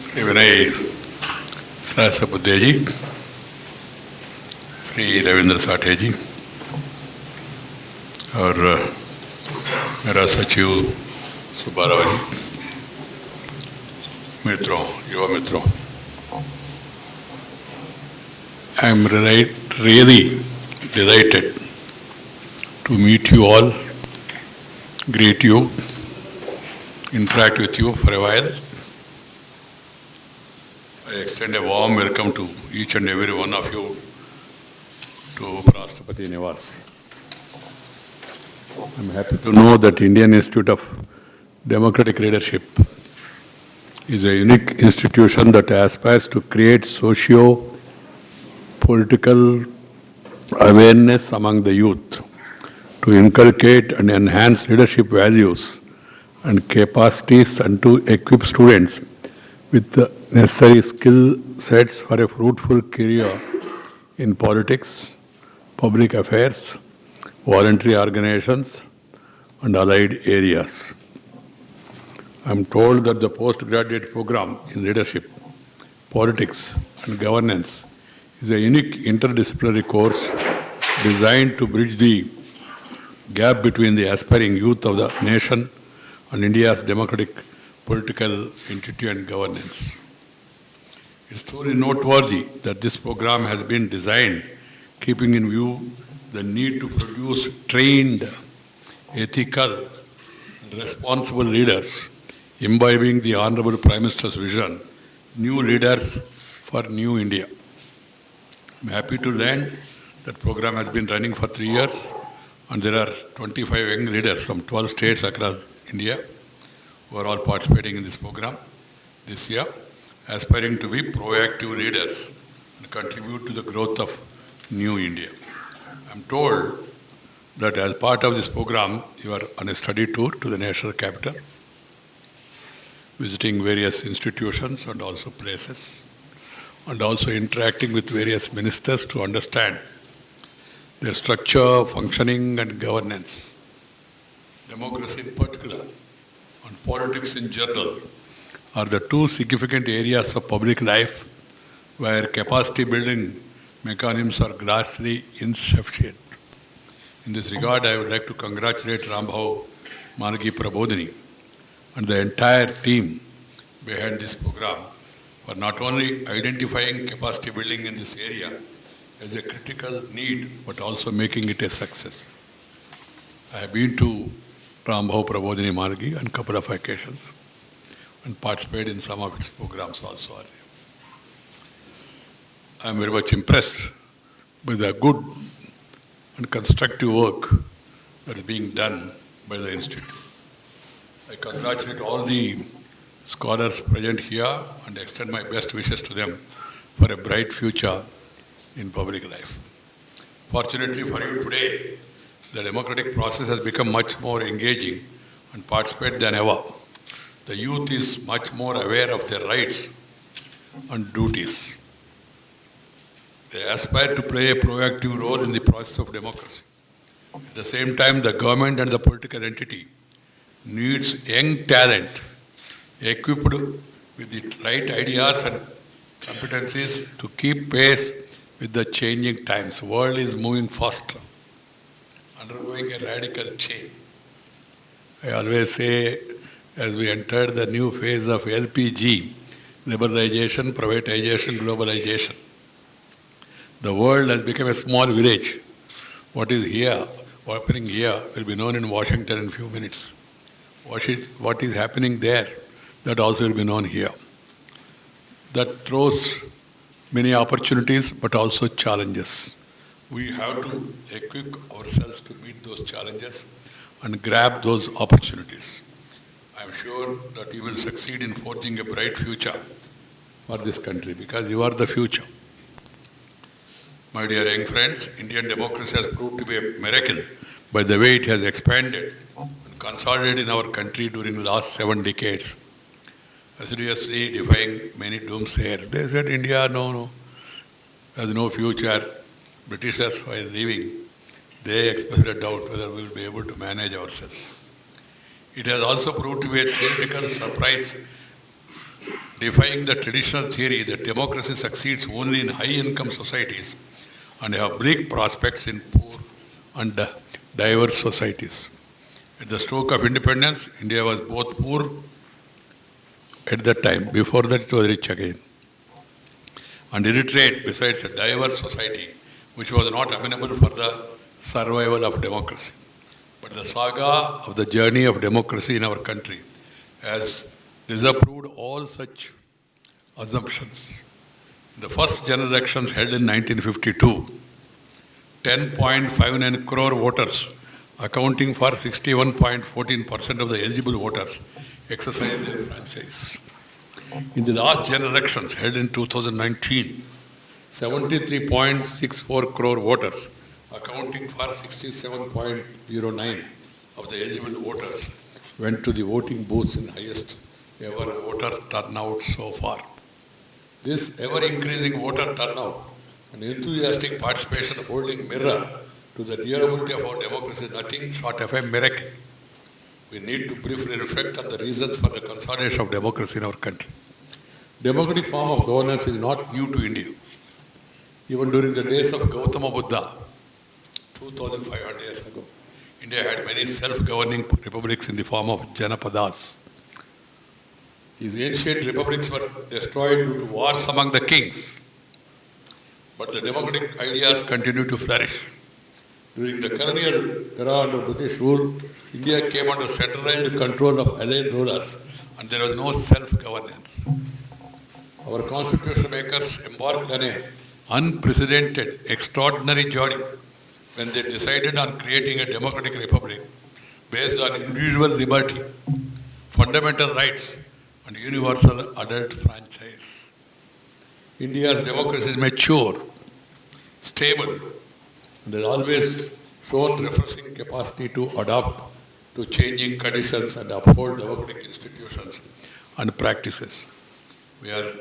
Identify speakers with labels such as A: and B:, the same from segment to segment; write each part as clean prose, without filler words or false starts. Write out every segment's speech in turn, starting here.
A: श्री विनय सहस्रबुद्धे जी, श्री रविंद्र साठे जी और मेरा सचिव सुब्बाराव जी, मित्रों, युवा मित्रों, I am really delighted to meet you all, greet you, interact with you for a while. I extend a warm welcome to each and every one of you to Rashtrapati Niwas. I am happy to know that Indian Institute of Democratic Leadership is a unique institution that aspires to create socio-political awareness among the youth, to inculcate and enhance leadership values and capacities and to equip students with the necessary skill sets for a fruitful career in politics, public affairs, voluntary organizations, and allied areas. I am told that the postgraduate program in leadership, politics, and governance is a unique interdisciplinary course designed to bridge the gap between the aspiring youth of the nation and India's democratic political entity and governance. It's truly noteworthy that this program has been designed keeping in view the need to produce trained, ethical, and responsible leaders imbibing the Honorable Prime Minister's vision, new leaders for new India. I'm happy to learn that program has been running for 3 years and there are 25 young leaders from 12 states across India who are all participating in this program this year, aspiring to be proactive leaders and contribute to the growth of new India. I'm told that as part of this program, you are on a study tour to the national capital, visiting various institutions and also places, and also interacting with various ministers to understand their structure, functioning, and governance. Democracy in particular, and politics in general, are the two significant areas of public life where capacity building mechanisms are grossly insufficient. In this regard, I would like to congratulate Rambhau Managi Prabodhini and the entire team behind this program for not only identifying capacity building in this area as a critical need, but also making it a success. I have been to Rambhau Prabodhini Managi on a couple of occasions and participated in some of its programs also. I am very much impressed with the good and constructive work that is being done by the Institute. I congratulate all the scholars present here and extend my best wishes to them for a bright future in public life. Fortunately for you today, the democratic process has become much more engaging and participate than ever. The youth is much more aware of their rights and duties. They aspire to play a proactive role in the process of democracy. At the same time, the government and the political entity needs young talent equipped with the right ideas and competencies to keep pace with the changing times. The world is moving faster, undergoing a radical change. I always say, as we entered the new phase of LPG, liberalization, privatization, globalization, the world has become a small village. What is here, happening here, will be known in Washington in a few minutes. What is happening there, that also will be known here. That throws many opportunities, but also challenges. We have to equip ourselves to meet those challenges and grab those opportunities. I am sure that you will succeed in forging a bright future for this country because you are the future. My dear young friends, Indian democracy has proved to be a miracle by the way it has expanded and consolidated in our country during the last 7 decades. Assiduously defying many doomsayers. They said India, no, has no future. Britishers while leaving, they expressed a doubt whether we will be able to manage ourselves. It has also proved to be a theoretical surprise defying the traditional theory that democracy succeeds only in high-income societies and have bleak prospects in poor and diverse societies. At the stroke of independence, India was both poor at that time, before that it was rich again, and illiterate besides a diverse society which was not amenable for the survival of democracy. But the saga of the journey of democracy in our country has disapproved all such assumptions. In the first general elections held in 1952, 10.59 crore voters, accounting for 61.14% of the eligible voters, exercised their franchise. In the last general elections held in 2019, 73.64 crore voters, accounting for 67.09% of the eligible voters, went to the voting booths in highest ever voter turnout so far. This ever-increasing voter turnout and enthusiastic participation holding mirror to the durability of our democracy is nothing short of a miracle. We need to briefly reflect on the reasons for the consolidation of democracy in our country. Democratic form of governance is not new to India. Even during the days of Gautama Buddha, 2,500 years ago, India had many self-governing republics in the form of Janapadas. These ancient republics were destroyed due to wars among the kings, but the democratic ideas continued to flourish. During the colonial era under British rule, India came under centralized control of allied rulers, and there was no self-governance. Our constitution makers embarked on an unprecedented, extraordinary journey when they decided on creating a democratic republic based on individual liberty, fundamental rights, and universal adult franchise. India's democracy is mature, stable, and has always shown refreshing capacity to adapt to changing conditions and uphold democratic institutions and practices. We are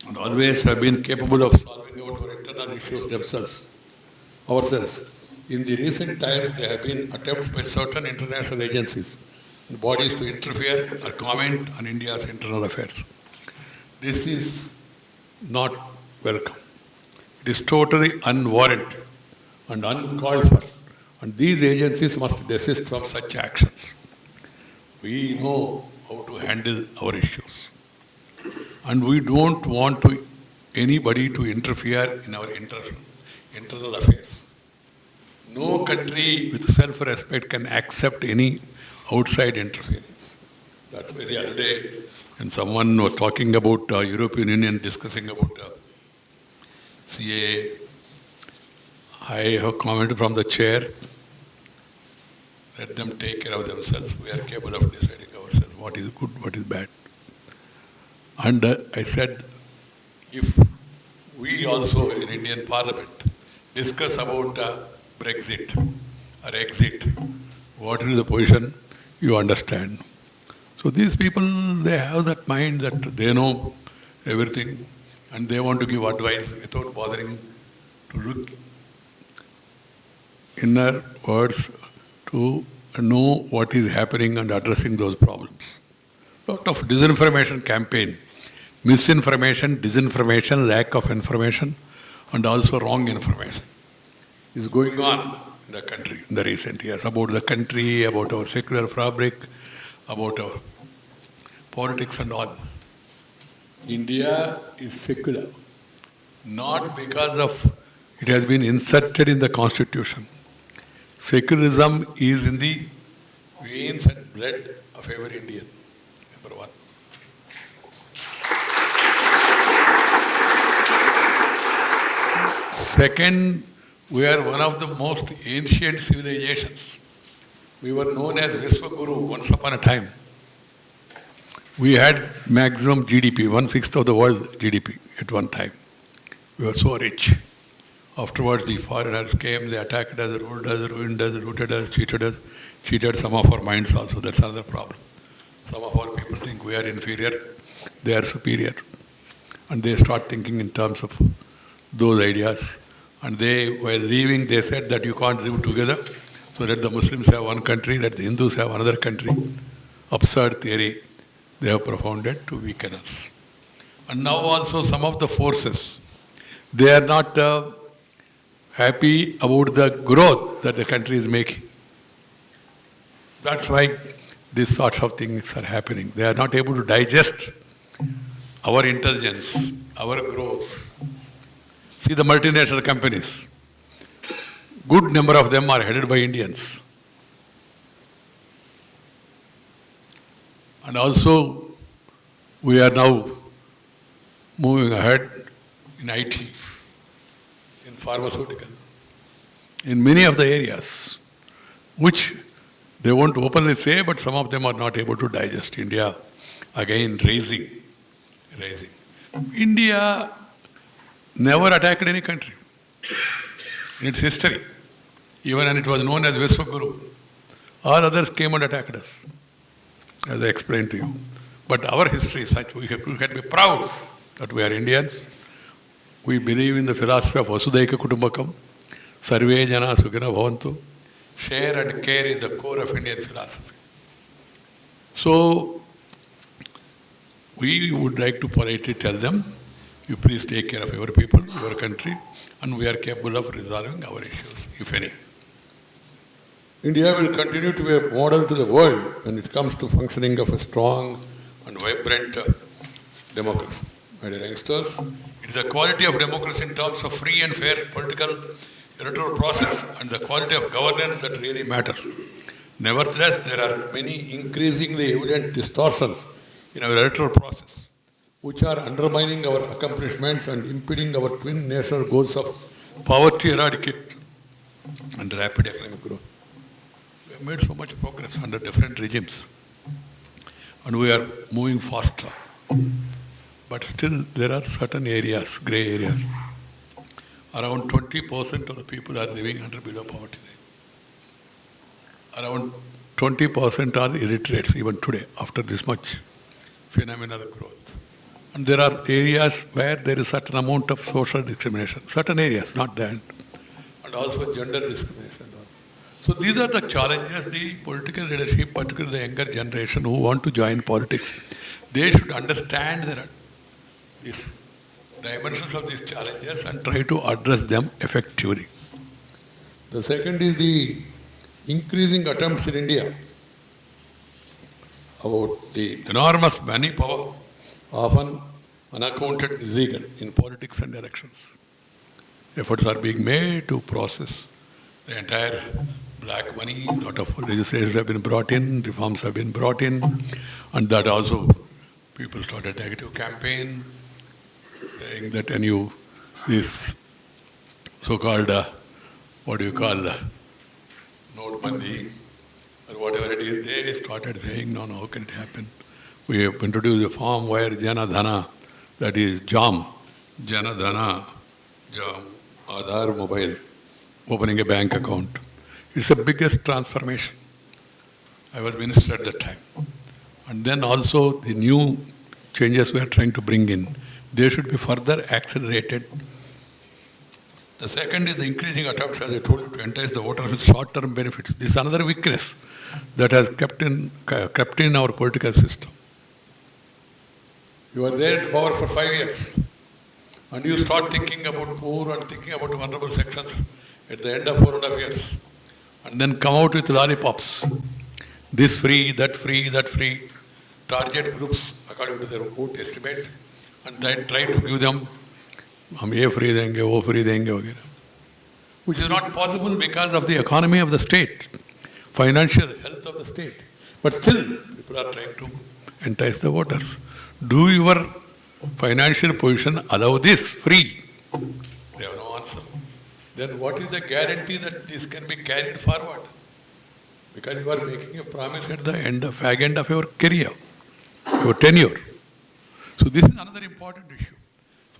A: and always have been capable of solving out our internal issues ourselves. In the recent times, there have been attempts by certain international agencies and bodies to interfere or comment on India's internal affairs. This is not welcome. It is totally unwarranted and uncalled for, and these agencies must desist from such actions. We know how to handle our issues, and we don't want anybody to interfere in our internal affairs. No country with self-respect can accept any outside interference. That's why the other day, when someone was talking about European Union discussing about CAA, I have commented from the chair, let them take care of themselves. We are capable of deciding ourselves what is good, what is bad. And I said, if we also in Indian Parliament discuss about Brexit or exit, what is the position, you understand. So these people, they have that mind that they know everything and they want to give advice without bothering to look inner words to know what is happening and addressing those problems. Lot of disinformation campaign, misinformation, disinformation, lack of information, and also wrong information is going on in the country in the recent years, about the country, about our secular fabric, about our politics and all. India is secular, not because of it has been inserted in the constitution. Secularism is in the veins and blood of every Indian, number one. Second, we are one of the most ancient civilizations. We were known as Vishwaguru once upon a time. We had maximum GDP, 1/6 of the world GDP at one time. We were so rich. Afterwards, the foreigners came, they attacked us, ruled us, ruined us, looted us, cheated some of our minds also. That's another problem. Some of our people think we are inferior, they are superior. And they start thinking in terms of those ideas. And they, while leaving, they said that you can't live together. So let the Muslims have one country, let the Hindus have another country. Absurd theory. they have propounded to weaken us. And now also some of the forces, they are not happy about the growth that the country is making. That's why these sorts of things are happening. They are not able to digest our intelligence, our growth. See the multinational companies. Good number of them are headed by Indians. And also, we are now moving ahead in IT, in pharmaceutical, in many of the areas, which they won't openly say, but some of them are not able to digest. India, again, rising. India never attacked any country in its history, even when it was known as Vishwaguru. All others came and attacked us, as I explained to you. But our history is such, we can be proud that we are Indians. We believe in the philosophy of Vasudhaiva Kutumbakam, Sarve Jana Sukhina Bhavantu. Share and care is the core of Indian philosophy. So, we would like to politely tell them, you please take care of your people, your country, and we are capable of resolving our issues, if any. India will continue to be a model to the world when it comes to functioning of a strong and vibrant democracy. My dear youngsters, it is the quality of democracy in terms of free and fair political electoral process and the quality of governance that really matters. Nevertheless, there are many increasingly evident distortions in our electoral process, which are undermining our accomplishments and impeding our twin national goals of poverty eradication and rapid economic growth. We have made so much progress under different regimes, and we are moving faster. But still, there are certain areas, grey areas. Around 20% of the people are living under below poverty line. Around 20% are illiterates even today, after this much phenomenal growth. And there are areas where there is certain amount of social discrimination. Certain areas, not that. And also gender discrimination. So these are the challenges the political leadership, particularly the younger generation who want to join politics, they should understand these dimensions of these challenges and try to address them effectively. The second is the increasing attempts in India about the enormous money power, often unaccounted illegal in politics and elections. Efforts are being made to process the entire black money. A lot of legislations have been brought in, reforms have been brought in, and that also people started a negative campaign saying that this so-called, Notbandi, or whatever it is, they started saying, no, how can it happen? We have introduced a form where Jana Dhana, that is JAM, Jana Dhana, JAM, Aadhaar mobile, opening a bank account. It's the biggest transformation. I was minister at that time. And then also the new changes we are trying to bring in, they should be further accelerated. The second is the increasing attempts, as I told you, to entice the voters with short-term benefits. This is another weakness that has kept in our political system. You are there in power for 5 years, and you start thinking about poor and thinking about vulnerable sections at the end of 4.5 years, and then come out with lollipops. This free, that free, that free. Target groups according to their vote estimate, and then try to give them हम ये free देंगे वो free देंगे वगैरह, which is not possible because of the economy of the state, financial health of the state. But still, people are trying to entice the voters. Do your financial position allow this free? They have no answer. Then what is the guarantee that this can be carried forward? Because you are making a promise at the fag end of your career, your tenure. So this is another important issue.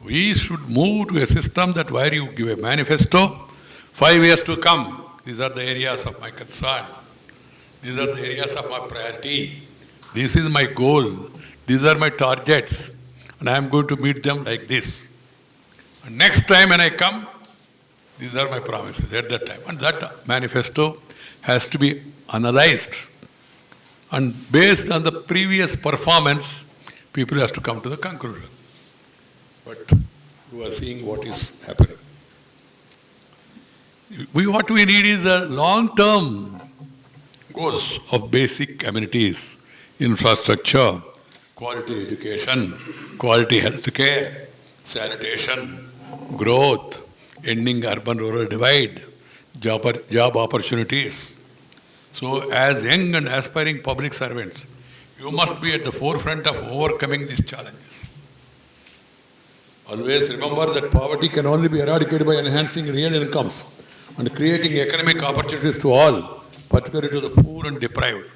A: We should move to a system that where you give a manifesto, 5 years to come, these are the areas of my concern, these are the areas of my priority, this is my goal, these are my targets, and I am going to meet them like this. And next time when I come, these are my promises at that time. And that manifesto has to be analyzed And based on the previous performance, people have to come to the conclusion. But you are seeing what is happening. What we need is a long-term goals of basic amenities, infrastructure, quality education, quality health care, sanitation, growth, ending urban-rural divide, job opportunities. So as young and aspiring public servants, you must be at the forefront of overcoming these challenges. Always remember that poverty can only be eradicated by enhancing real incomes and creating economic opportunities to all, particularly to the poor and deprived.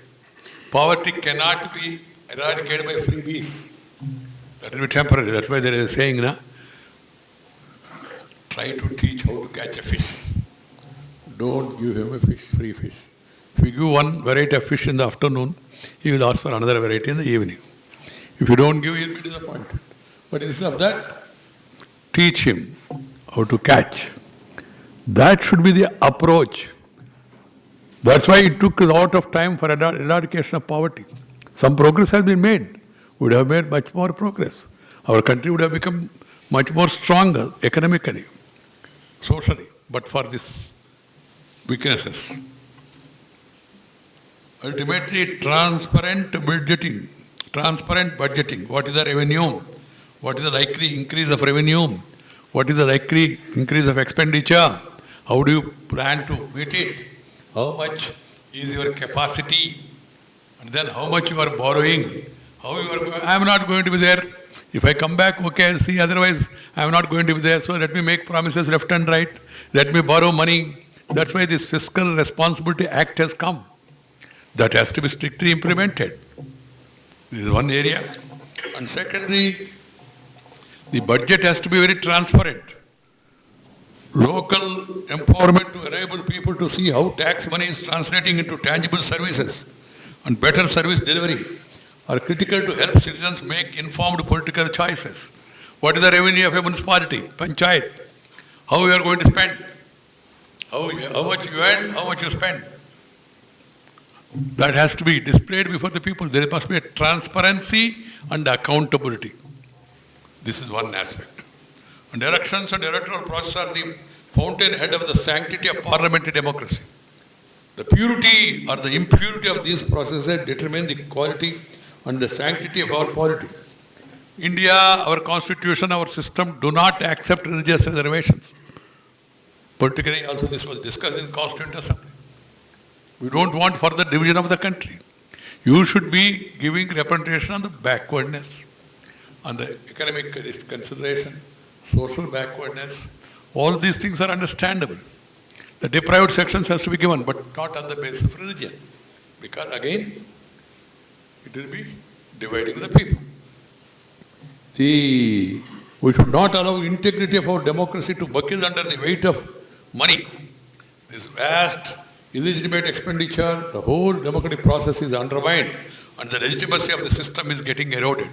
A: Poverty cannot be eradicated by freebies. That will be temporary. That's why there is a saying, try to teach how to catch a fish. Don't give him a fish, free fish. If you give one variety of fish in the afternoon, he will ask for another variety in the evening. If you don't give, he will be disappointed. But instead of that, teach him how to catch. That should be the approach. That's why it took a lot of time for eradication of poverty. Some progress has been made. We would have made much more progress. Our country would have become much more stronger economically, socially, but for these weaknesses. Ultimately, transparent budgeting. What is the revenue? What is the likely increase of revenue? What is the likely increase of expenditure? How do you plan to meet it? How much is your capacity? And then how much you are borrowing? I am not going to be there. If I come back, okay, I'll see. Otherwise, I am not going to be there. So let me make promises left and right. Let me borrow money. That's why this Fiscal Responsibility Act has come. That has to be strictly implemented. This is one area. And secondly, the budget has to be very transparent. Local empowerment to enable people to see how tax money is translating into tangible services and better service delivery are critical to help citizens make informed political choices. What is the revenue of a municipality, panchayat? How you are going to spend? How much you earn, how much you spend? That has to be displayed before the people. There must be a transparency and accountability. This is one aspect. And elections and electoral process are the fountainhead of the sanctity of parliamentary democracy. The purity or the impurity of these processes determine the quality and the sanctity of our polity. India, our constitution, our system do not accept religious reservations. Particularly also this was discussed in Constituent Assembly. We don't want further division of the country. You should be giving representation on the backwardness, on the economic consideration, social backwardness. All these things are understandable. The deprived sections has to be given, but not on the basis of religion. Because again, it will be dividing the people. We should not allow integrity of our democracy to buckle under the weight of money. This vast illegitimate expenditure, the whole democratic process is undermined and the legitimacy of the system is getting eroded.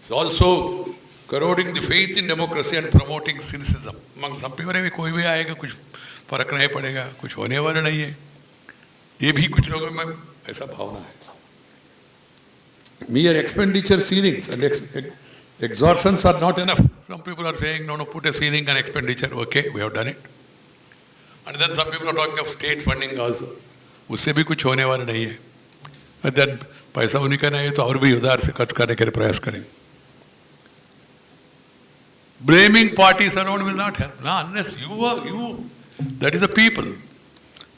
A: It's also corroding the faith in democracy and promoting cynicism. Among some people, कोई भी आएगा कुछ फर्क नहीं पड़ेगा, कुछ होने वाला नहीं है. ये भी कुछ लोगों में ऐसा भावना है. Mere expenditure ceilings and exhaustions are not enough. Some people are saying, no, put a ceiling on expenditure. Okay, we have done it. And then some people are talking of state funding also. उससे भी कुछ होने वाला नहीं है. And then पैसा उन्हीं का नहीं है तो और भी उधार से खर्च करने के लिए प्रयास करेंगे. Blaming parties alone will not help. No, unless you, that is the people,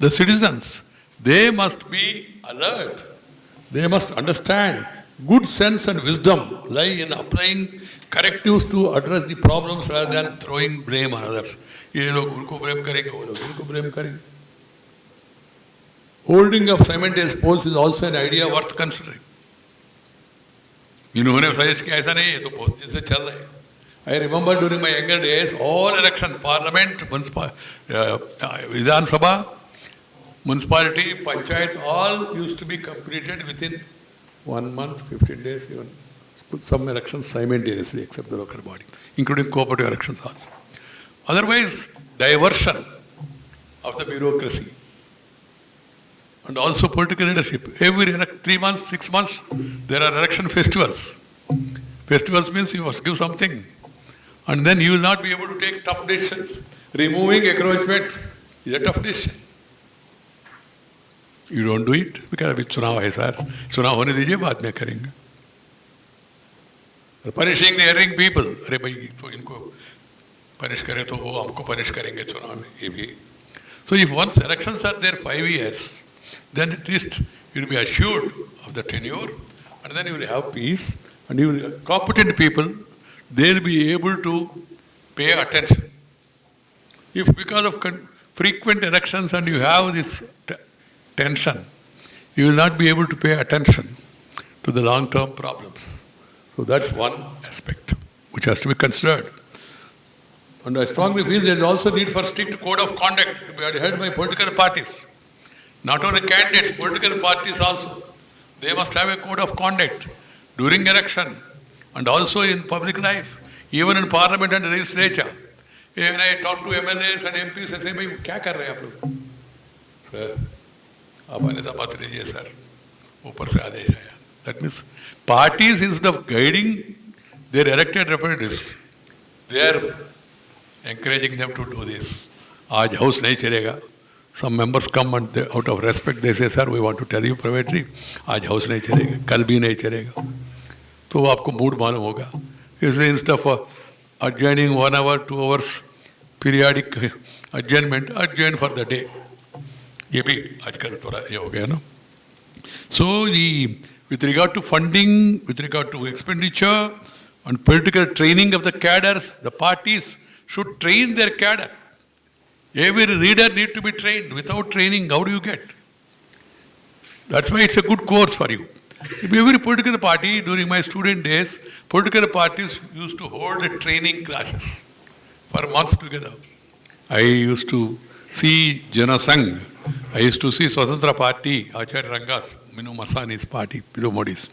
A: the citizens, they must be alert. They must understand. Good sense and wisdom lie in applying correctives to address the problems rather than throwing blame on others. ये लोग उनको blame करेंगे, वो लोग उनको blame करेंगे. Holding of simultaneous polls is also an idea worth considering. इन्होंने suggest किया ऐसा नहीं है तो बहुत दिन से चल रहा है. I remember during my younger days, all elections, parliament, Vidhan Sabha, municipality, panchayat, all used to be completed within 1 month, 15 days even. Some elections simultaneously except the local body, including cooperative elections also. Otherwise, diversion of the bureaucracy and also political leadership. Every 3 months, 6 months, there are election festivals. Festivals means you must give something. And then you will not be able to take tough decisions. Removing encroachment is a tough decision. You don't do it because अभी चुनाव है sir, चुनाव होने दीजिए बाद में करेंगे. Punishing the erring people, अरे भाई तो इनको punish करे तो वो हमको punish करेंगे चुनाव में ये भी. So if once elections are there 5 years, then at least you will be assured of the tenure, and then you will have peace, and you will competent people, they will be able to pay attention. If because of frequent elections and you have this tension, you will not be able to pay attention to the long-term problems. So that's one aspect which has to be considered. And I strongly feel there is also need for strict code of conduct to be adhered by political parties. Not only candidates, political parties also. They must have a code of conduct during election and also in public life, even in parliament and legislature. When I talk to MLAs and MPs, I say, "Bhai, क्या कर रहे हैं आप लोग?" Sir, आप अन्यथा मत लीजिए सर, ऊपर से आदेश आया. That means parties, instead of guiding their elected representatives, they are encouraging them to do this. आज house नहीं चलेगा. Some members come and they, out of respect they say, "Sir, we want to tell you privately, आज house नहीं चलेगा, कल भी नहीं चलेगा." तो आपको मूड मालूम होगा. इसलिए instead of adjourning 1 hour, 2 hours, periodic adjournment, adjourn for the day. ये भी आजकल थोड़ा ये हो गया ना. So with regard to funding, with regard to expenditure and political training of the cadres, the parties should train their cadre. Every leader needs to be trained. Without training, how do you get? That's why it's a good course for you. Every political party, during my student days, political parties used to hold training classes for months together. I used to see Jana Sangh. I used to see Swatantra Party, Acharya Rangas, Minu Masani's party, Pilo Modi's.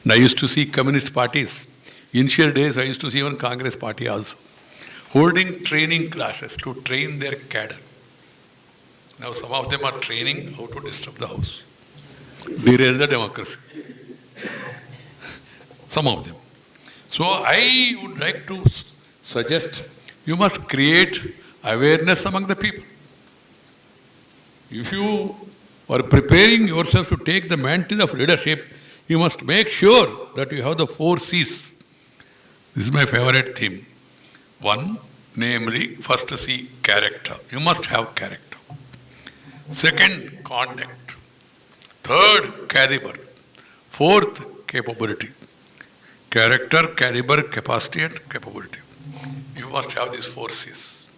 A: And I used to see communist parties. Initial days, I used to see even Congress party also. Holding training classes to train their cadre. Now some of them are training how to disrupt the house, derail the democracy. Some of them. So I would like to suggest you must create awareness among the people. If you are preparing yourself to take the mantle of leadership, you must make sure that you have the 4 C's. This is my favorite theme. 1, namely, first C, character. You must have character. 2nd, conduct. 3rd, caliber. 4th, capability. Character, caliber, capacity and capability. You must have these 4 C's.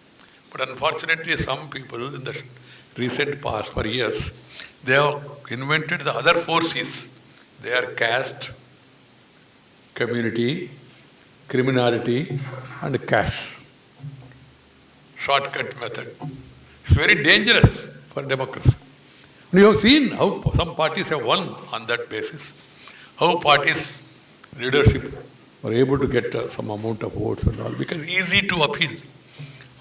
A: But unfortunately, some people in the recent past, for years, they have invented the other 4 C's. They are caste, community, criminality and cash. Shortcut method. It's very dangerous for democracy. And you have seen how some parties have won on that basis. How parties, leadership, were able to get some amount of votes and all, because it's easy to appeal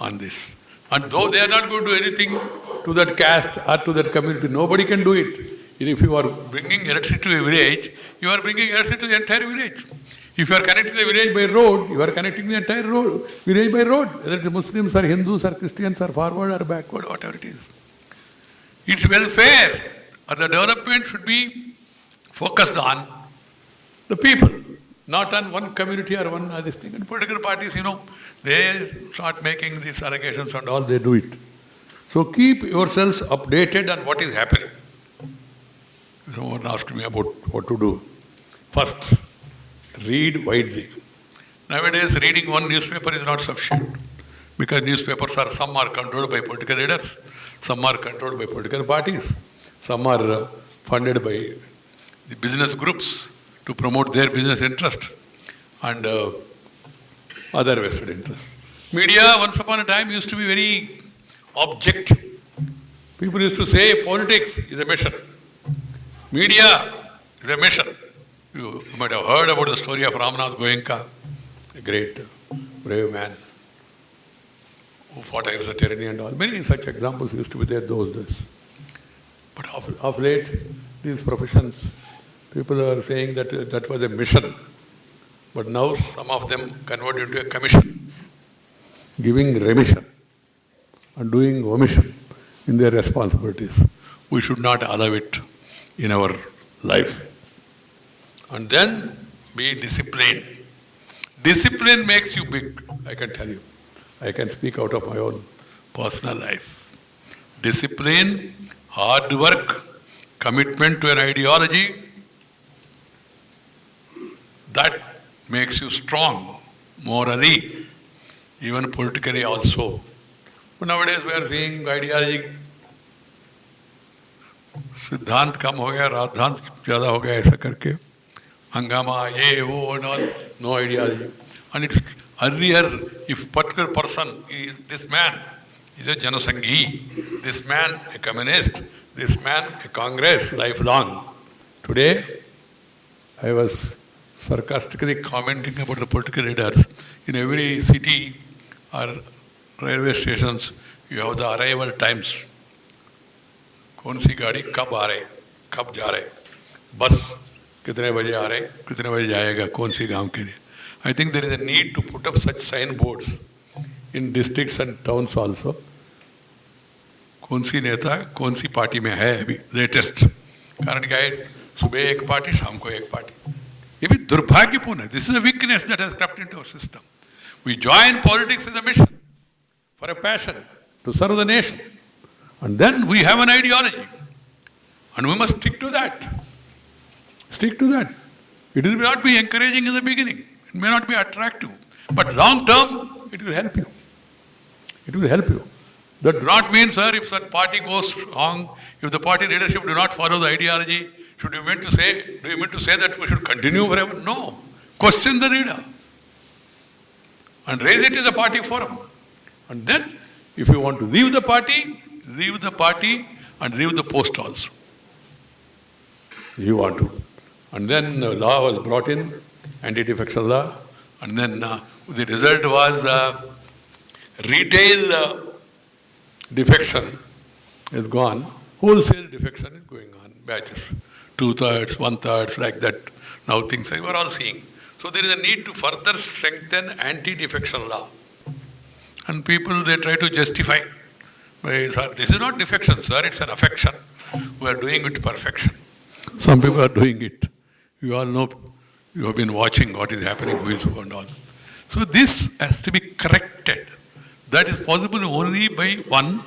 A: on this. And though they are not going to do anything to that caste or to that community, nobody can do it. If you are bringing electricity to a village, you are bringing electricity to the entire village. If you are connecting the village by road, you are connecting the entire village by road. Whether the Muslims or Hindus or Christians or forward or backward, whatever it is. Its welfare or the development should be focused on the people, not on one community or one this thing. And political parties, they start making these allegations and all, they do it. So keep yourselves updated on what is happening. Someone asked me about what to do. First, read widely. Nowadays, reading one newspaper is not sufficient, because newspapers some are controlled by political leaders, some are controlled by political parties, some are funded by the business groups to promote their business interest and other vested interests. Media, once upon a time, used to be very objective. People used to say politics is a mission. Media is a mission. You might have heard about the story of Ramnath Goenka, a great brave man who fought against the tyranny and all. Many such examples used to be there those days. But of late, these professions, people are saying that that was a mission. But now some of them convert into a commission, giving remission and doing omission in their responsibilities. We should not allow it in our life. And then be disciplined. Discipline makes you big, I can tell you. I can speak out of my own personal life. Discipline, hard work, commitment to an ideology, that makes you strong, morally, even politically also. But nowadays we are seeing ideology, सिद्धांत कम हो गया, राजधांत ज़्यादा हो गया, ऐसा करके हंगामा ये वो and all, no ideology. And it's earlier, if particular person is this man is a Janasanghi, this man a communist, this man a Congress lifelong. Today, I was sarcastically commenting about the political leaders. In every city or railway stations, you have the arrival times. कौन सी गाड़ी कब आ रहे, कब जा रहे, बस कितने बजे आ रहे, कितने बजे जाएगा, कौन सी गांव के लिए. I think there is a need to put up such signboards in districts and towns also. कौन सी नेता कौन सी पार्टी में है अभी लेटेस्ट. कारण क्या है, सुबह एक पार्टी, शाम को एक पार्टी. ये भी दुर्भाग्यपूर्ण है. This is a weakness that has crept into our system. We join politics as a mission, for a passion, to serve the nation. And then we have an ideology. And we must stick to that. Stick to that. It will not be encouraging in the beginning. It may not be attractive. But long term, it will help you. It will help you. That does not mean, sir, if that party goes wrong, if the party leadership do not follow the ideology, do you mean to say that we should continue forever? No. Question the leader. And raise it in the party forum. And then, if you want to leave the party and leave the post also. You want to. And then the law was brought in, anti-defection law, and then the result was retail defection is gone, wholesale defection is going on, batches, 2/3, 1/3, like that. Now things we are all seeing. So there is a need to further strengthen anti-defection law. And people, they try to justify. Sir, this is not defection, sir, it's an affection. We are doing it to perfection. Some people are doing it. You all know, you have been watching what is happening, who is who and all. So this has to be corrected. That is possible only by one,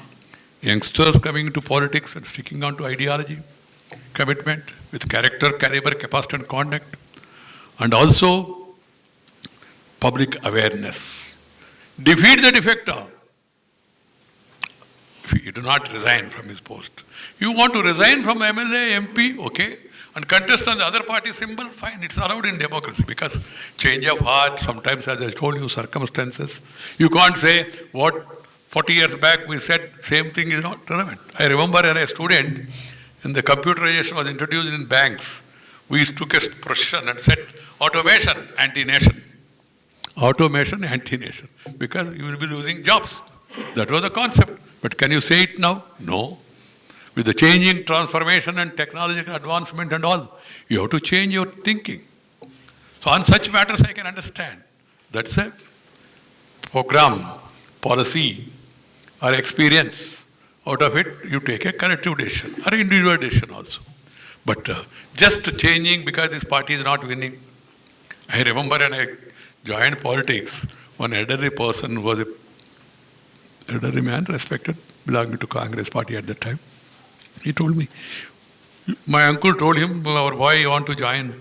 A: youngsters coming into politics and sticking on to ideology, commitment with character, caliber, capacity and conduct, and also public awareness. Defeat the defector. If you do not resign from his post. You want to resign from MLA, MP, okay, and contest on the other party symbol, fine, it's allowed in democracy because change of heart, sometimes as I told you, circumstances. You can't say what 40 years back we said, same thing is not relevant. I remember as a student, when the computerization was introduced in banks, we took a procession and said, automation, anti-nation. Automation, anti-nation. Because you will be losing jobs. That was the concept. But can you say it now? No. With the changing transformation and technological advancement and all, you have to change your thinking. So on such matters I can understand. That's a program, policy, or experience. Out of it, you take a collective decision or individual decision also. But just changing because this party is not winning. I remember when I joined politics, one elderly person who was a elderly man, respected, belonging to Congress party at that time. He told me, my uncle told him, our boy, you want to join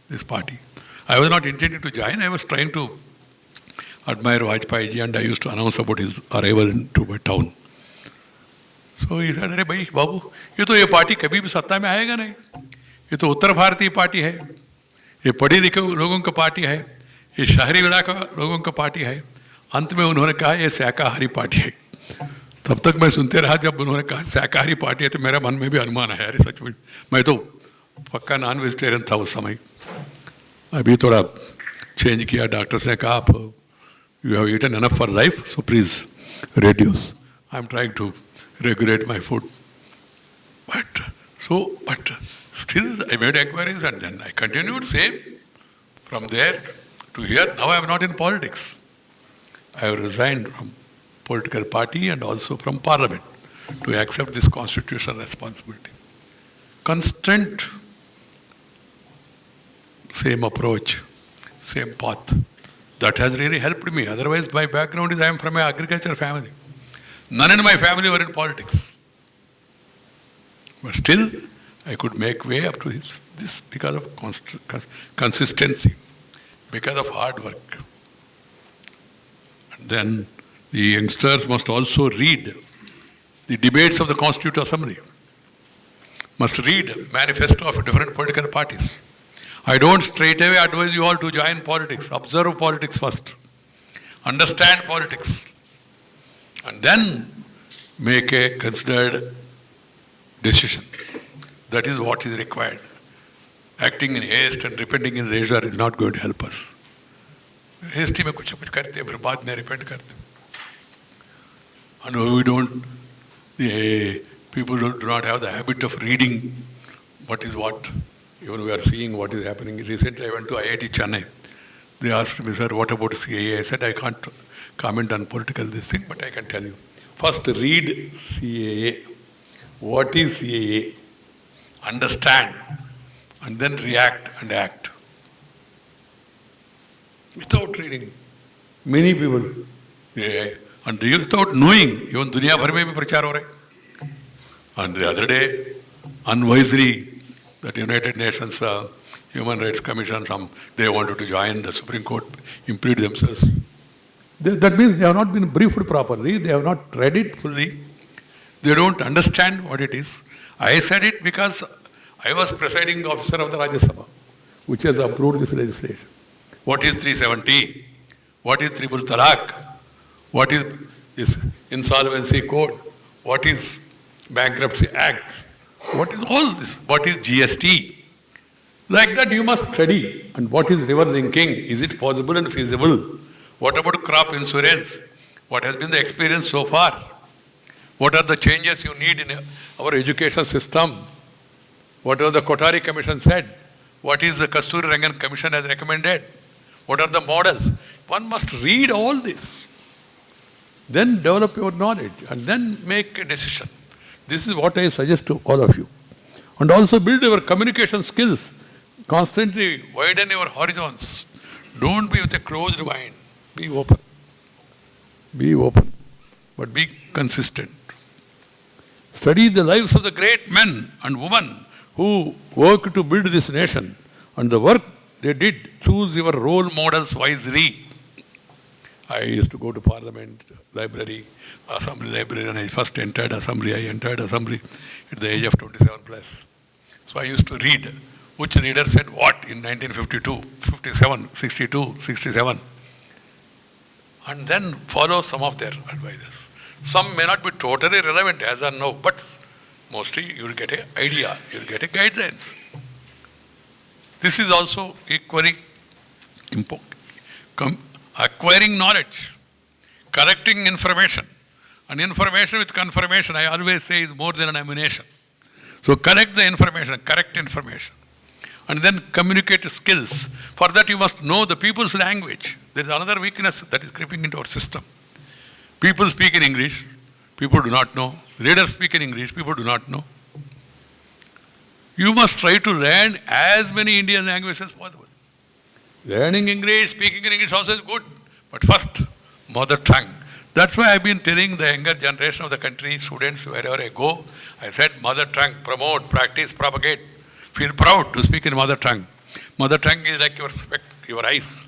A: this party. I was not intending to join, I was trying to admire Vajpayee ji and I used to announce about his arrival into my town. So he said, अरे भाई बाबू, ये party कभी भी सत्ता में आएगा नहीं. ये तो उत्तर भारतीय पार्टी है, ये पढ़े लिखे लोगों का पार्टी है, ये शहरी इलाका लोगों का पार्टी है. अंत में उन्होंने कहा ये शाकाहारी पार्टी है. तब तक मैं सुनते रहा, जब उन्होंने कहा शाकाहारी पार्टी है तो मेरे मन में भी अनुमान है, अरे सच में मैं तो पक्का नॉन वेजिटेरियन था उस समय. अभी थोड़ा चेंज किया, डॉक्टर्स ने कहा आप you have eaten enough for life, so please reduce. I am trying to regulate my food. But So, but still I made inquiries and then I continued same. From there to here, now I am not in politics. I have resigned from political party and also from parliament to accept this constitutional responsibility. Constant, same approach, same path. That has really helped me. Otherwise, my background is I am from an agriculture family. None in my family were in politics. But still, I could make way up to this because of consistency, because of hard work. And then the youngsters must also read the debates of the Constituent Assembly, must read manifesto of different political parties. I don't straight away advise you all to join politics. Observe politics first. Understand politics. And then make a considered decision. That is what is required. Acting in haste and repenting in leisure is not going to help us. Hasty में कुछ करते फिर बाद में repent करते. And we don't, people do not have the habit of reading what is what. Even we are seeing what is happening. Recently I went to IIT Chennai. They asked me, sir, what about CAA? I said, I can't comment on political this thing, but I can tell you. First read CAA. What is CAA? Understand. And then react and act. Without reading. Many people, and without knowing, even दुनिया भर में भी प्रचार हो रहे. And the other day, unwisely, that United Nations Human Rights Commission, they wanted to join the Supreme Court, impede themselves. That means they have not been briefed properly, they have not read it fully, they don't understand what it is. I said it because I was presiding officer of the Rajya Sabha, which has approved this legislation. What is 370? What is Tribal Talaq? What is this Insolvency Code? What is Bankruptcy Act? What is all this? What is GST? Like that you must study. And what is river linking? Is it possible and feasible? What about crop insurance? What has been the experience so far? What are the changes you need in our education system? What has the Kothari Commission said? What is the Kasturi Rangan Commission has recommended? What are the models? One must read all this. Then develop your knowledge and then make a decision. This is what I suggest to all of you. And also build your communication skills. Constantly widen your horizons. Don't be with a closed mind. Be open. Be open. But be consistent. Study the lives of the great men and women who worked to build this nation. And the work they did. Choose your role models wisely. I used to go to Parliament, library, Assembly library. When I first entered Assembly, at the age of 27 plus. So I used to read which reader said what in 1952, 57, 62, 67. And then follow some of their advices. Some may not be totally relevant as I know, but mostly you will get an idea, you will get a guidelines. This is also equally important. Acquiring knowledge, correcting information. And information with confirmation, I always say, is more than an ammunition. So correct the information, correct information. And then communicate skills. For that you must know the people's language. There is another weakness that is creeping into our system. People speak in English, people do not know. Readers speak in English, people do not know. You must try to learn as many Indian languages as possible. Learning English, speaking in English also is good. But first, mother tongue. That's why I've been telling the younger generation of the country, students, wherever I go, I said mother tongue, promote, practice, propagate. Feel proud to speak in mother tongue. Mother tongue is like your eyes.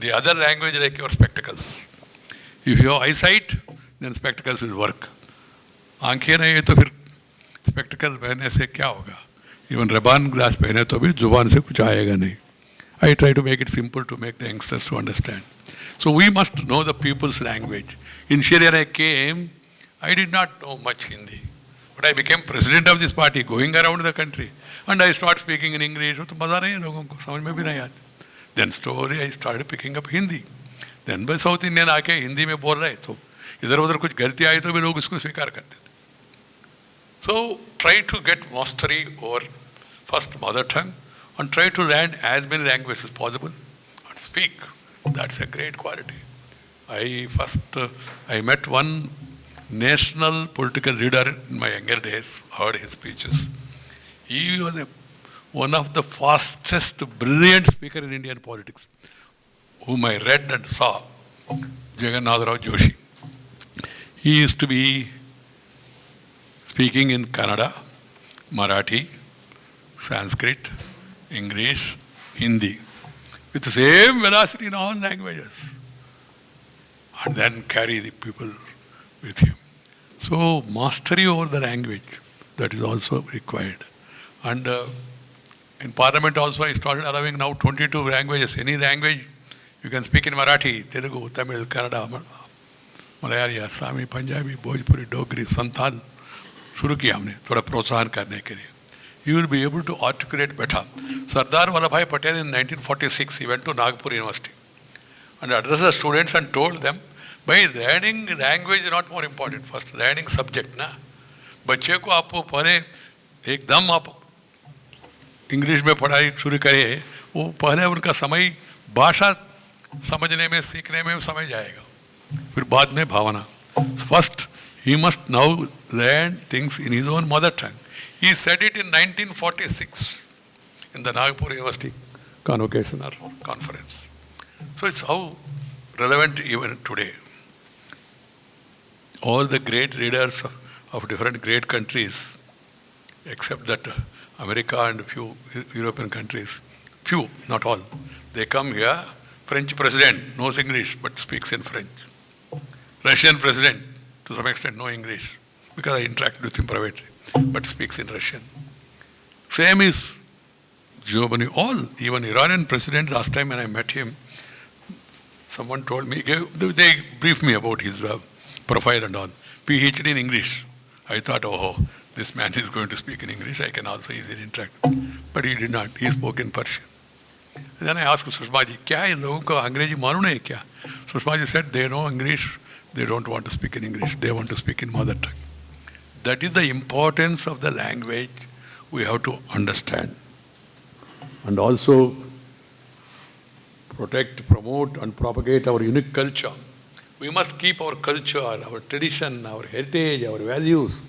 A: The other language is like your spectacles. If you have eyesight, then spectacles will work. आंखें नहीं है तो फिर spectacle पहनने से क्या होगा? Even Ray-Ban glass पहने तो भी जुबान से कुछ आएगा नहीं. I try to make it simple to make the youngsters to understand. So we must know the people's language. Initially when I came, I did not know much Hindi. But I became president of this party, going around the country. And I started speaking in English. तो मजा नहीं है लोगों को, समझ में भी नहीं आती. Then slowly I started picking up Hindi. Then by South Indian आके हिंदी में बोल रहे तो इधर उधर कुछ गलती आई तो भी लोग उसको स्वीकार करते थे. So try to get mastery over first mother tongue and try to learn as many languages as possible and speak. That's a great quality. I met one national political leader in my younger days, heard his speeches. He was one of the fastest, brilliant speaker in Indian politics, whom I read and saw, Jagannath Rao Joshi. He used to be speaking in Kannada, Marathi, Sanskrit, English, Hindi, with the same velocity in all languages, and then carry the people with him. So mastery over the language, that is also required. And in Parliament also I started allowing now 22 languages. Any language you can speak in Marathi, Telugu, Tamil, Kannada, Malayali, Assami, Punjabi, Bhojpuri, Dogri, Santal. शुरू किया हमने थोड़ा प्रोत्साहन करने के लिए. You will be able to articulate better. Sardar Vallabhbhai Patel in 1946, he went to Nagpur University and addressed the students and told them, by learning language is not more important, first learning subject. ना बच्चे को आप पहले एकदम आप English में पढ़ाई शुरू करें, वो पहले उनका समय भाषा समझने में सीखने में समय जाएगा, फिर बाद में भावना. First he must now learn things in his own mother tongue. He said it in 1946 in the Nagpur University convocation or conference. So it's how relevant even today. All the great leaders of different great countries, except that America and few European countries, few, not all, they come here. French president knows English but speaks in French. Russian president, to some extent, know English because I interacted with him privately, but speaks in Russian. Same is Giovanni. All, even Iranian president, last time when I met him, someone told me, they briefed me about his profile and all. PhD in English. I thought, oh, this man is going to speak in English, I can also easily interact. But he did not. He spoke in Persian. And then I asked Sushma ji, क्या इन लोगों को अंग्रेजी मालूम है क्या? Sushma ji said, they know English, they don't want to speak in English, they want to speak in mother tongue. That is the importance of the language we have to understand. And also protect, promote and propagate our unique culture. We must keep our culture, our tradition, our heritage, our values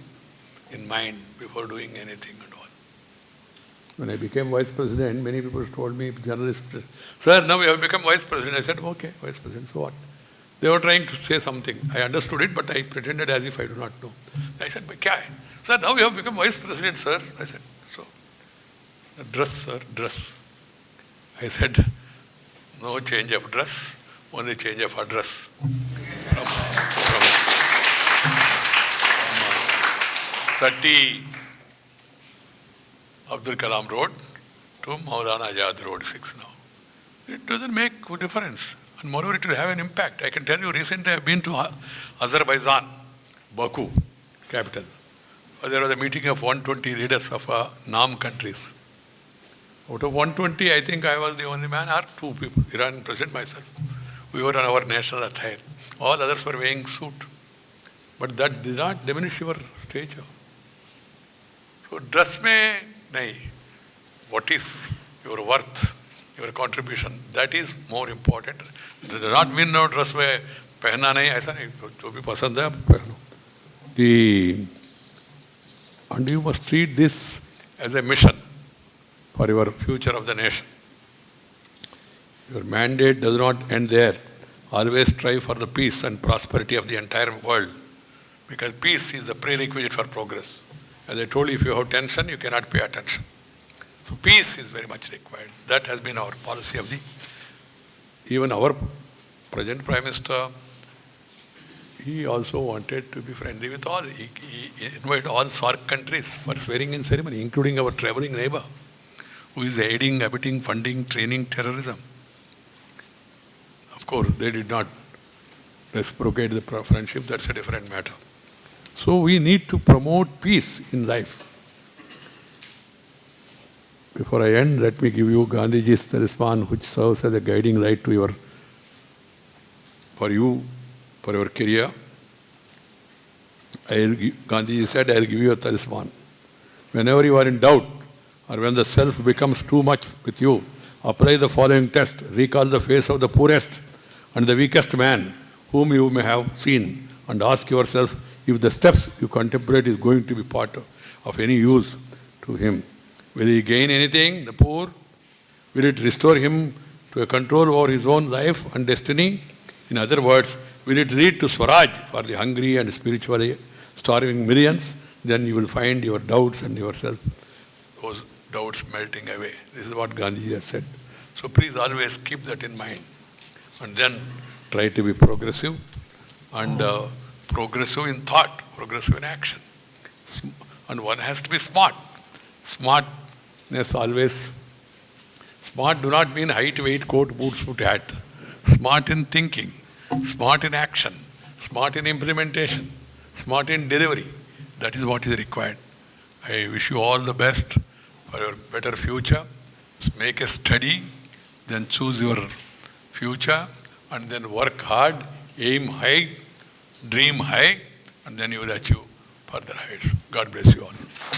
A: in mind before doing anything at all. When I became vice president, many people told me, journalists, sir, now you have become vice president. I said, okay, vice president, so what? They were trying to say something. I understood it, but I pretended as if I do not know. I said, but kya hai? Sir, now you have become vice president, sir. I said, so, dress, sir, dress. I said, no change of dress, only change of address. From 30 Abdul Kalam Road to Maulana Azad Road 6 now. It doesn't make a difference. And moreover, it will have an impact. I can tell you, recently I have been to Azerbaijan, Baku, capital. There was a meeting of 120 leaders of NAM countries. Out of 120, I think I was the only man, or two people, Iranian president, myself. We were on our national attire. All others were wearing suit. But that did not diminish your stature. So dress mein nahi. What is your worth, your contribution, that is more important. It does not mean no dress mein pehna nahi, aisa nahi. Jo bhi pasand hai, pehno. And you must treat this as a mission for your future of the nation. Your mandate does not end there. Always strive for the peace and prosperity of the entire world, because peace is the prerequisite for progress. As I told you, if you have tension, you cannot pay attention. So peace is very much required. That has been our policy of even our present Prime Minister. He also wanted to be friendly with all. He invited all SAARC countries for swearing-in ceremony, including our traveling neighbor, who is aiding, abetting, funding, training terrorism. Of course, they did not reciprocate the friendship. That's a different matter. So we need to promote peace in life. Before I end, let me give you Gandhiji's talisman, which serves as a guiding light to for your career. Gandhiji said, I will give you a talisman. Whenever you are in doubt, or when the self becomes too much with you, apply the following test. Recall the face of the poorest and the weakest man whom you may have seen, and ask yourself if the steps you contemplate is going to be part of any use to him. Will he gain anything, the poor? Will it restore him to a control over his own life and destiny? In other words, will it lead to Swaraj for the hungry and spiritually starving millions? Then you will find your doubts and yourself, those doubts melting away. This is what Gandhiji has said. So please always keep that in mind. And then try to be progressive, and progressive in thought, progressive in action. And one has to be smart. Smartness always. Smart do not mean height, weight, coat, boots, foot, hat. Smart in thinking, smart in action, smart in implementation, smart in delivery. That is what is required. I wish you all the best for your better future. Make a study, then choose your future, and then work hard, aim high, dream high, and then you will achieve further heights. God bless you all.